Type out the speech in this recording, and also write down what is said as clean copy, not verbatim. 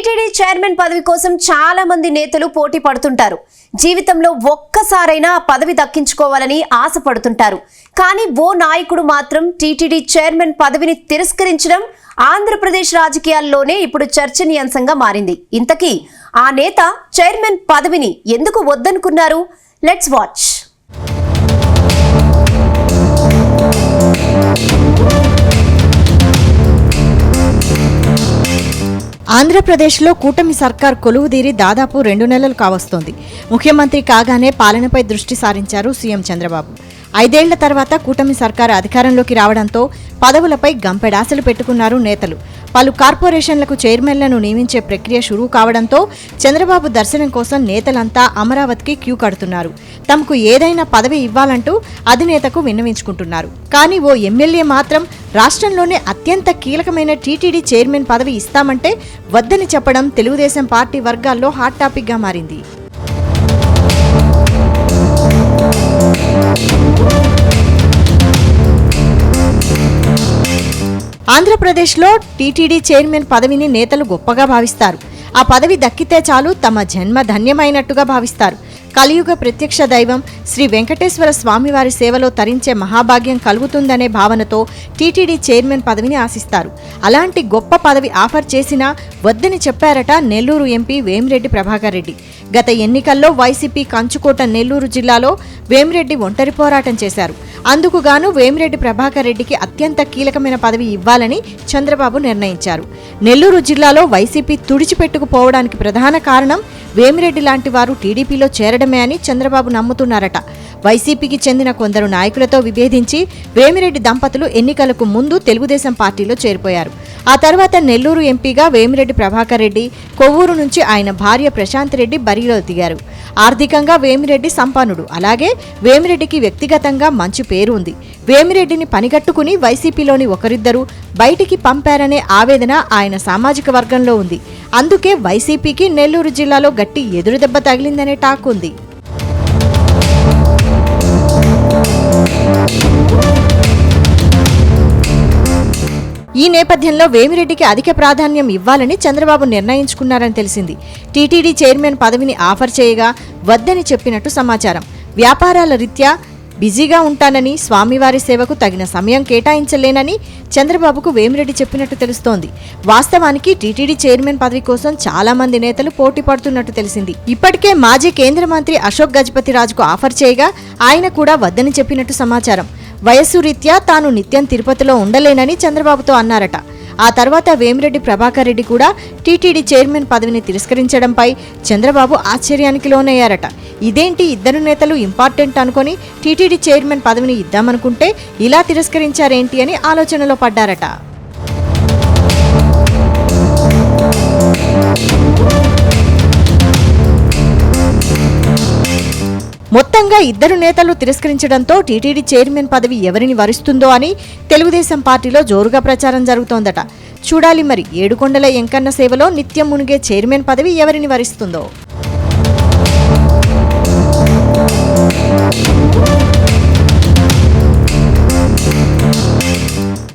TTD chairman పదవి కోసం చాలా మంది నేతలు పోటీ పడుతుంటారు. జీవితంలో ఒక్కసారైనా పదవి దక్కించుకోవాలని ఆశపడుతుంటారు. కానీ ఓ నాయకుడు మాత్రం టీటీడీ చైర్మన్ పదవిని తిరస్కరించడం ఆంధ్రప్రదేశ్ రాజకీయాల్లోనే ఇప్పుడు చర్చనీయాంశంగా మారింది. ఇంతకీ ఆ నేత చైర్మన్ పదవిని ఎందుకు వద్దనుకున్నారు? Let's watch. ఆంధ్రప్రదేశ్లో కూటమి సర్కార్ కొలువుదీరి దాదాపు 2 నెలలు కావస్తోంది. ముఖ్యమంత్రి కాగానే పాలనపై దృష్టి సారించారు సీఎం చంద్రబాబు. 5 ఏళ్ల తర్వాత కూటమి సర్కార్ అధికారంలోకి రావడంతో పదవులపై గంపెడాశలు పెట్టుకున్నారు నేతలు. పలు కార్పొరేషన్లకు చైర్మన్లను నియమించే ప్రక్రియ షురూ కావడంతో చంద్రబాబు దర్శనం కోసం నేతలంతా అమరావతికి క్యూ కడుతున్నారు. తమకు ఏదైనా పదవి ఇవ్వాలంటూ అధినేతకు విన్నవించుకుంటున్నారు. కానీ ఓ ఎమ్మెల్యే మాత్రం రాష్ట్రంలోనే అత్యంత కీలకమైన టీటీడీ చైర్మన్ పదవి ఇస్తామంటే వద్దని చెప్పడం తెలుగుదేశం పార్టీ వర్గాల్లో హాట్ టాపిక్గా మారింది. ఆంధ్రప్రదేశ్లో టీటీడీ చైర్మన్ పదవిని నేతలు గొప్పగా భావిస్తారు. ఆ పదవి దక్కితే చాలు తమ జన్మ ధన్యమైనట్టుగా భావిస్తారు. కలియుగ ప్రత్యక్ష దైవం శ్రీ వెంకటేశ్వర స్వామివారి సేవలో తరించే మహాభాగ్యం కలుగుతుందనే భావనతో టీటీడీ చైర్మన్ పదవిని ఆశిస్తారు. అలాంటి గొప్ప పదవి ఆఫర్ చేసినా వద్దని చెప్పారట నెల్లూరు ఎంపీ వేమిరెడ్డి ప్రభాకర్ రెడ్డి. గత ఎన్నికల్లో వైసీపీ కంచుకోట నెల్లూరు జిల్లాలో వేమిరెడ్డి ఒంటరి పోరాటం చేశారు. అందుకుగాను వేమిరెడ్డి ప్రభాకర్ రెడ్డికి అత్యంత కీలకమైన పదవి ఇవ్వాలని చంద్రబాబు నిర్ణయించారు. నెల్లూరు జిల్లాలో వైసీపీ తుడిచిపెట్టుకుపోవడానికి ప్రధాన కారణం వేమిరెడ్డి లాంటి వారు టీడీపీలో చేరడమే అని చంద్రబాబు నమ్ముతున్నారట. వైసీపీకి చెందిన కొందరు నాయకులతో విభేదించి వేమిరెడ్డి దంపతులు ఎన్నికలకు ముందు తెలుగుదేశం పార్టీలో చేరిపోయారు. ఆ తర్వాత నెల్లూరు ఎంపీగా వేమిరెడ్డి ప్రభాకర్ రెడ్డి, కొవ్వూరు నుంచి ఆయన భార్య ప్రశాంత్ రెడ్డి బరిలో దిగారు. ఆర్థికంగా వేమిరెడ్డి సంపన్నుడు. అలాగే వేమిరెడ్డికి వ్యక్తిగతంగా మంచి పేరు ఉంది. వేమిరెడ్డిని పనిగట్టుకుని వైసీపీలోని ఒకరిద్దరు బయటికి పంపారనే ఆవేదన ఆయన సామాజిక వర్గంలో ఉంది. అందుకే వైసీపీకి నెల్లూరు జిల్లాలో గట్టి ఎదురుదెబ్బ తగిలిందనే టాక్ ఉంది. ఈ నేపథ్యంలో వేమిరెడ్డికి అధిక ప్రాధాన్యం ఇవ్వాలని చంద్రబాబు నిర్ణయించుకున్నారని తెలిసింది. టీటీడీ చైర్మన్ పదవిని ఆఫర్ చేయగా వద్దని చెప్పినట్టు సమాచారం. వ్యాపారాల రీత్యా బిజీగా ఉంటానని, స్వామివారి సేవకు తగిన సమయం కేటాయించలేనని చంద్రబాబుకు వేమిరెడ్డి చెప్పినట్టు తెలుస్తోంది. వాస్తవానికి టీటీడీ చైర్మన్ పదవి కోసం చాలా మంది నేతలు పోటీ పడుతున్నట్టు తెలిసింది. ఇప్పటికే మాజీ కేంద్ర మంత్రి అశోక్ గజపతి రాజుకు ఆఫర్ చేయగా ఆయన కూడా వద్దని చెప్పినట్టు సమాచారం. వయస్సు రీత్యా తాను నిత్యం తిరుపతిలో ఉండలేనని చంద్రబాబుతో అన్నారట. ఆ తర్వాత వేమిరెడ్డి ప్రభాకర్ రెడ్డి కూడా టీటీడీ చైర్మన్ పదవిని తిరస్కరించడంపై చంద్రబాబు ఆశ్చర్యానికి లోనయ్యారట. ఇదేంటి, ఇద్దరు నేతలు ఇంపార్టెంట్ అనుకొని టీటీడీ చైర్మన్ పదవిని ఇద్దామనుకుంటే ఇలా తిరస్కరించారేంటి అని ఆలోచనలో పడ్డారట. మొత్తంగా ఇద్దరు నేతలు తిరస్కరించడంతో టీటీడీ చైర్మన్ పదవి ఎవరిని వరిస్తుందో అని తెలుగుదేశం పార్టీలో జోరుగా ప్రచారం జరుగుతోందట. చూడాలి మరి ఏడుకొండల ఎంకన్న సేవలో నిత్యం మునిగే చైర్మన్ పదవి ఎవరిని వరిస్తుందో.